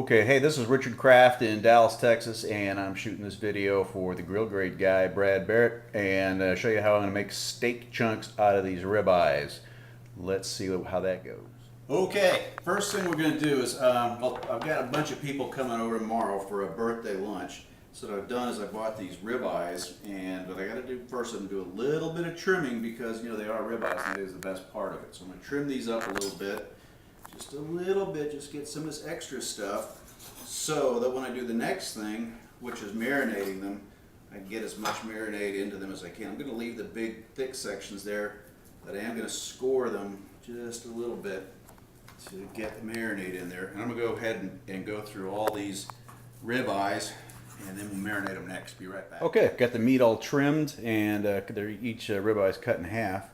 Okay, hey, this is Richard Crafty in Dallas, Texas, and I'm shooting this video for the grill grade guy, Brad Barrett, and show you how I'm going to make steak chunks out of these ribeyes. Let's see how that goes. Okay, first thing we're going to do is, well, I've got a bunch of people coming over tomorrow for a birthday lunch. So what I've done is I bought these ribeyes, and what I got to do first, I'm going to do a little bit of trimming because, you know, they are ribeyes and that is the best part of it. So I'm going to trim these up a little bit. Just a little bit, just get some of this extra stuff so that when I do the next thing, which is marinating them, I can get as much marinade into them as I can. I'm going to leave the big thick sections there, but I am going to score them just a little bit to get the marinade in there. And I'm going to go ahead and go through all these ribeyes, and then we'll marinate them next. Be right back. Okay, got the meat all trimmed, and each ribeye is cut in half.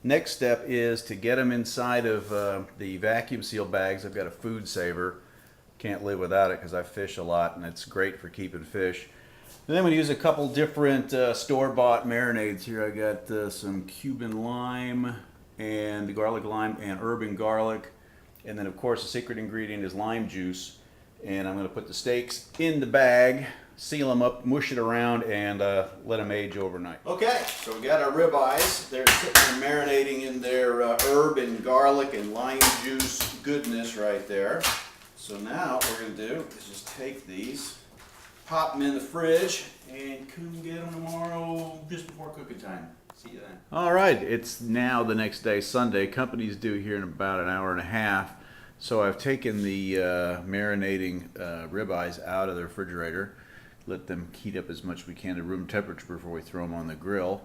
Next step is to get them inside of the vacuum seal bags. I've got a food saver. Can't live without it because I fish a lot and it's great for keeping fish. And then I'm going to use a couple different store-bought marinades here. I got some Cuban lime and the garlic lime and urban garlic. And then of course the secret ingredient is lime juice. And I'm going to put the steaks in the bag, seal them up, mush it around, and let them age overnight. Okay, so we got our ribeyes. They're sitting there marinating in their herb and garlic and lime juice goodness right there. So now what we're going to do is just take these, pop them in the fridge, and come get them tomorrow just before cooking time. See you then. All right, it's now the next day, Sunday. Company's due here in about an hour and a half. So I've taken the marinating ribeyes out of the refrigerator, let them heat up as much as we can to room temperature before we throw them on the grill.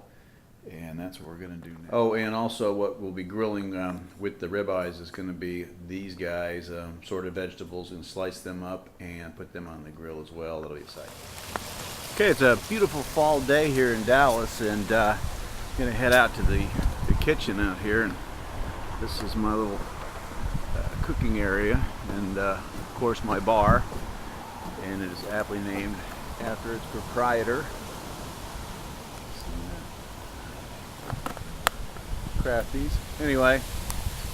And that's what we're going to do now. Oh, and also what we'll be grilling with the ribeyes is going to be these guys, sorted vegetables, and slice them up and put them on the grill as well. That'll be exciting. Okay, it's a beautiful fall day here in Dallas, and I'm going to head out to the kitchen out here. And this is my little cooking area, and of course my bar, and it is aptly named after its proprietor, Crafty's. Anyway,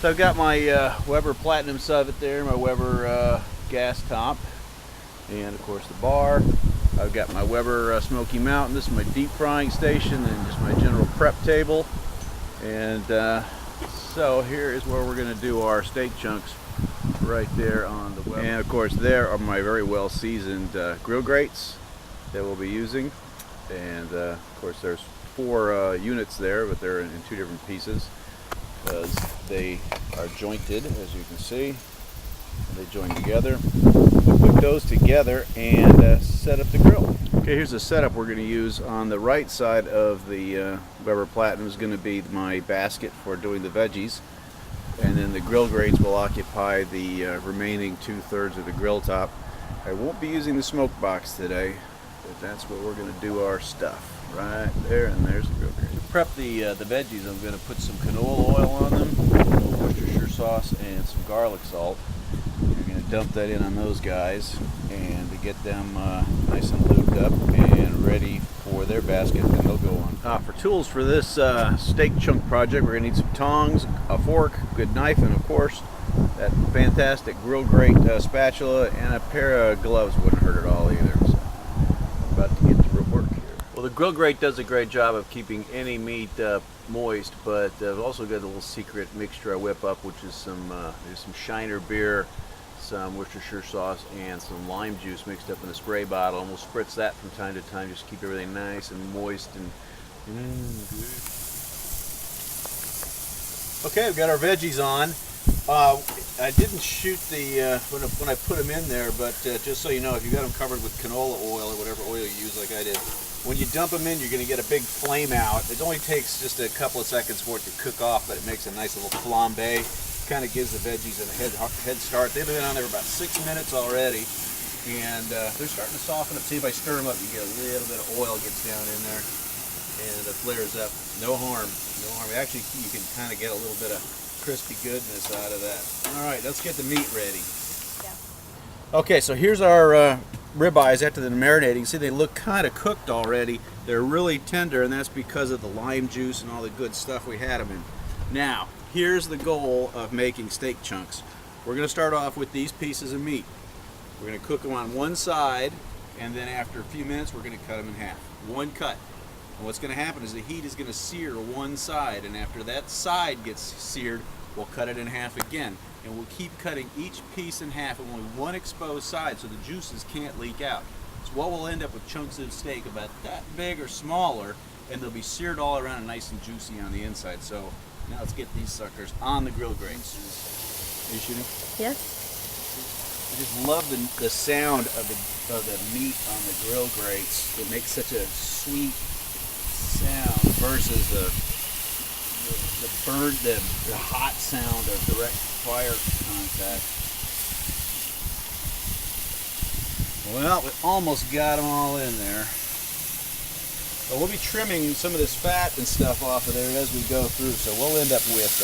so I've got my Weber Platinum Suvet there, my Weber gas top, and of course the bar. I've got my Weber Smoky Mountain. This is my deep frying station and just my general prep table. And so here is where we're going to do our steak chunks, right there on the Weber. And of course there are my very well seasoned grill grates that we'll be using. And of course there's 4 units there, but they're in 2 different pieces because they are jointed, as you can see. They join together. We'll put those together and set up the grill. Okay, here's the setup we're going to use. On the right side of the Weber Platinum is going to be my basket for doing the veggies, and then the grill grates will occupy the remaining 2/3 of the grill top. I won't be using the smoke box today, but that's where we're going to do our stuff. Right there, and there's the grill grate. To prep the veggies, I'm going to put some canola oil on them, a little Worcestershire sauce, and some garlic salt. You're going to dump that in on those guys, and to get them nice and lubed up and ready for their basket, and they'll go on. For tools for this steak chunk project, we're going to need some tongs, a fork, good knife, and of course that fantastic grill grate spatula, and a pair of gloves wouldn't hurt at all either. So I'm about to get to work here. Well, the grill grate does a great job of keeping any meat moist, but I've also got a little secret mixture I whip up, which is there's some Shiner beer, some Worcestershire sauce, and some lime juice mixed up in a spray bottle, and we'll spritz that from time to time, just keep everything nice and moist and good. Okay, we've got our veggies on. I didn't shoot the when I put them in there, but just so you know, if you got them covered with canola oil or whatever oil you use, like I did, when you dump them in, you're going to get a big flame out. It only takes just a couple of seconds for it to cook off, but it makes a nice little flambe. Kind of gives the veggies a head start. They've been on there about 6 minutes already, and they're starting to soften up. See, if I stir them up, you get a little bit of oil gets down in there, and it flares up. No harm, no harm. Actually, you can kind of get a little bit of crispy goodness out of that. All right, let's get the meat ready. Yeah. Okay, so here's our ribeyes after the marinating. See, they look kind of cooked already. They're really tender, and that's because of the lime juice and all the good stuff we had them in. Now, here's the goal of making steak chunks. We're going to start off with these pieces of meat. We're going to cook them on one side, and then after a few minutes, we're going to cut them in half. One cut. And what's going to happen is the heat is going to sear one side, and after that side gets seared, we'll cut it in half again. And we'll keep cutting each piece in half with only one exposed side so the juices can't leak out. So what we'll end up with chunks of steak about that big or smaller, and they'll be seared all around and nice and juicy on the inside. So now let's get these suckers on the grill grates. Are you shooting? Yes. I just love the sound of the meat on the grill grates. It makes such a sweet sound versus the hot sound of direct fire contact. Well, we almost got them all in there. But we'll be trimming some of this fat and stuff off of there as we go through, so we'll end up with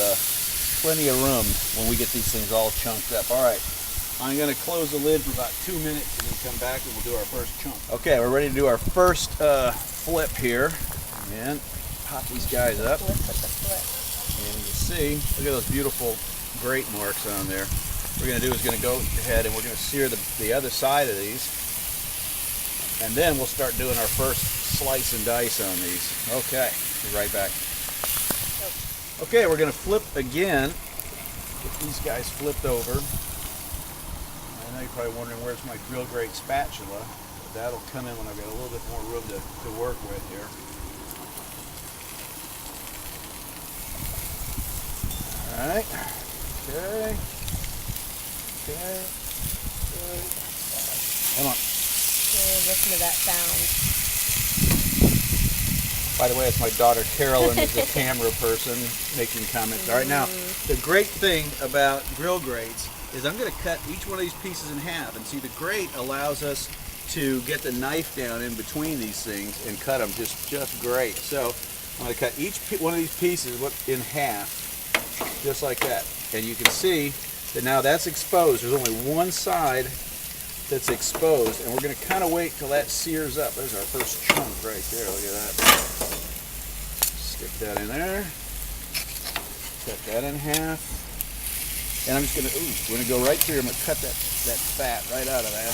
plenty of room when we get these things all chunked up. All right, I'm going to close the lid for about 2 minutes and then come back and we'll do our first chunk. Okay, we're ready to do our first flip here. And pop these guys up. And you see, look at those beautiful grate marks on there. What we're going to do is going to go ahead and we're going to sear the other side of these. And then we'll start doing our first slice and dice on these. Okay, be right back. Okay, we're going to flip again. Get these guys flipped over. I know you're probably wondering where's my grill grate spatula. But that'll come in when I've got a little bit more room to work with here. All right. Okay. Okay. Come on. Listen to that sound. By the way, it's my daughter Carolyn is the camera person making comments. All right, now the great thing about grill grates is I'm going to cut each one of these pieces in half, and see the grate allows us to get the knife down in between these things and cut them just great. So I'm going to cut each one of these pieces in half, just like that, and you can see that now that's exposed. There's only one side that's exposed, and we're going to kind of wait till that sears up. There's our first chunk right there. Look at that. Stick that in there. Cut that in half. And I'm just going to, we're going to go right through. I'm going to cut that fat right out of that.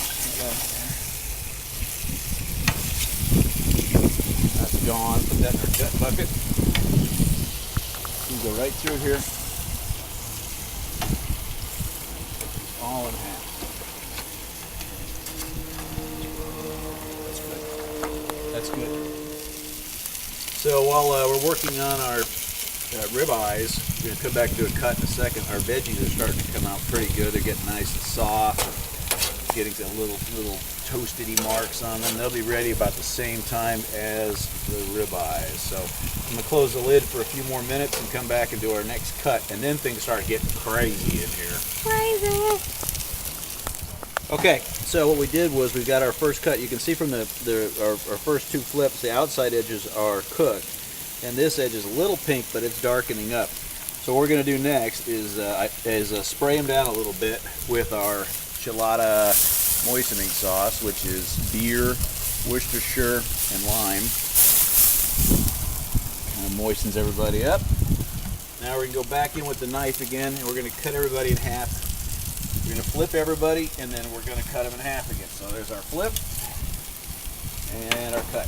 That's gone. Put that in our cut bucket. We go right through here. All in half. That's good. So while we're working on our ribeyes, we're going to come back and do a cut in a second. Our veggies are starting to come out pretty good. They're getting nice and soft, getting some little toasty marks on them. They'll be ready about the same time as the ribeyes. So I'm going to close the lid for a few more minutes and come back and do our next cut, and then things start getting crazy in here. Crazy! Okay, so what we did was we got our first cut. You can see from our first two flips, the outside edges are cooked. And this edge is a little pink, but it's darkening up. So what we're going to do next is spray them down a little bit with our chilada moistening sauce, which is beer, Worcestershire, and lime. Kind of moistens everybody up. Now we're going to go back in with the knife again, and we're going to cut everybody in half. We're going to flip everybody, and then we're going to cut them in half again. So there's our flip, and our cut,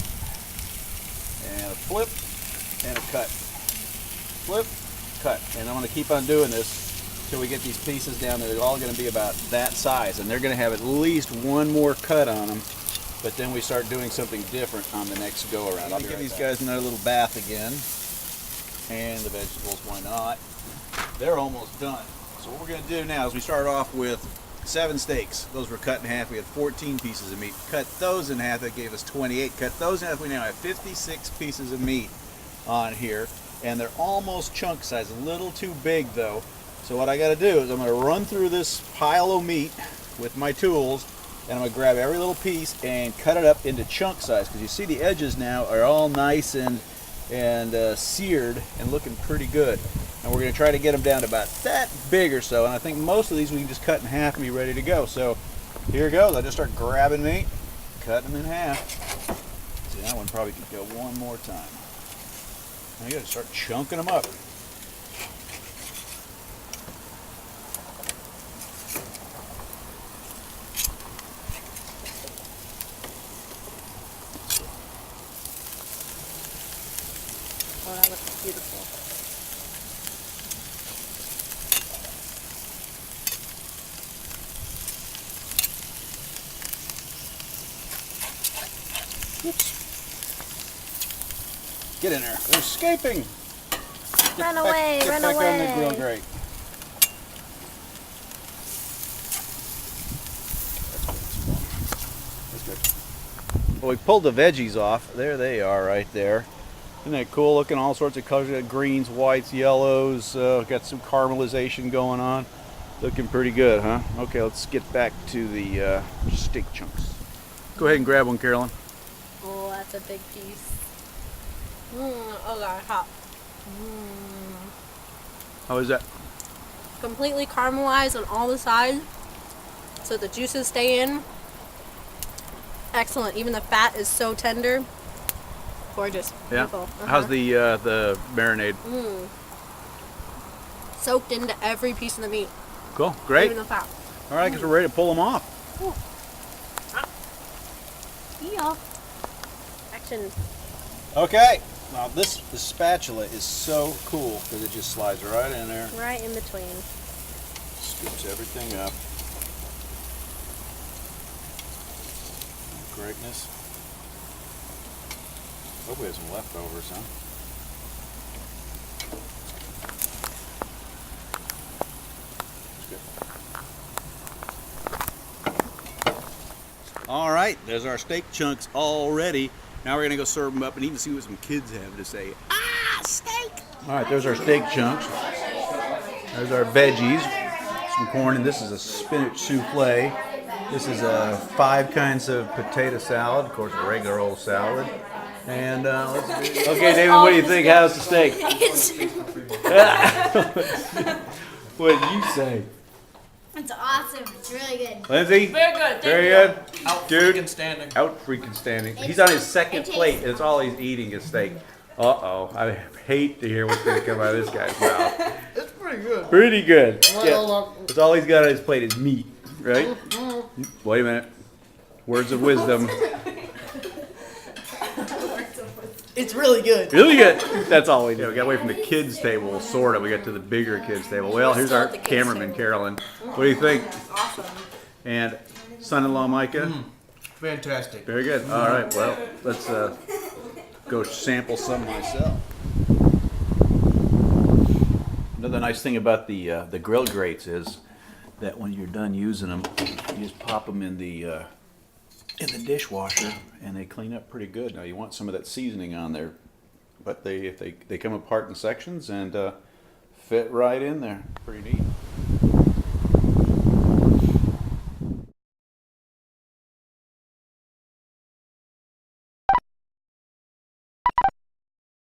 and a flip, and a cut, flip, cut. And I'm going to keep on doing this until we get these pieces down there. They're all going to be about that size, and they're going to have at least one more cut on them, but then we start doing something different on the next go around. I'll give these guys another little bath again, and the vegetables, why not? They're almost done. So what we're going to do now is we start off with 7 steaks. Those were cut in half. We had 14 pieces of meat. Cut those in half. That gave us 28. Cut those in half. We now have 56 pieces of meat on here, and they're almost chunk size. A little too big though. So what I got to do is I'm going to run through this pile of meat with my tools, and I'm going to grab every little piece and cut it up into chunk size, because you see the edges now are all nice and seared and looking pretty good. And we're going to try to get them down to about that big or so. And I think most of these we can just cut in half and be ready to go. So here it goes. I just start grabbing meat, cutting them in half. See, that one probably could go one more time. Now you got to start chunking them up. Beautiful. Get in there. They're escaping. Run away, Get run back away. on the grill grate. That's good. Well, we pulled the veggies off. There they are right there. Isn't that cool looking? All sorts of colors. Got greens, whites, yellows. Got some caramelization going on. Looking pretty good, huh? Okay, let's get back to the steak chunks. Go ahead and grab one, Carolyn. Oh, that's a big piece. Oh god, hot. How is that? Completely caramelized on all the sides, so the juices stay in. Excellent. Even the fat is so tender. Gorgeous. Yeah. Beautiful. How's the marinade? Soaked into every piece of the meat. Cool. Great. Even the fat. All right, I guess we're ready to pull them off. Yeah. Action. Okay. Now this spatula is so cool because it just slides right in there. Right in between. Scoops everything up. Greatness. Hope we have some leftovers, huh? All right, there's our steak chunks all ready. Now we're gonna go serve them up and even see what some kids have to say. Ah, steak! All right, there's our steak chunks. There's our veggies, some corn, and this is a spinach souffle. This is 5 kinds of potato salad, of course, a regular old salad. And let's do. Okay, David, what do you think? How's the steak? What did you say? It's awesome. It's really good. Lindsay? Very good. Very good. Out Dude. freaking standing. Out freaking standing. He's on his second plate, and it's all he's eating is steak. Uh-oh. I hate to hear what's going to come out of this guy's mouth. It's pretty good. Pretty good. Yeah. Well, That's all he's got on his plate is meat, right? Wait a minute. Words of wisdom. it's really good. Really good. That's all we do. We got away from the kids' table, sort of. We got to the bigger kids' table. Well, here's our cameraman, Carolyn. What do you think? Awesome. And son-in-law, Micah? Fantastic. Very good. All right. Well, let's go sample some myself. Another nice thing about the grill grates is that when you're done using them, you just pop them in the dishwasher, and they clean up pretty good. Now you want some of that seasoning on there, but they come apart in sections and fit right in there. Pretty neat.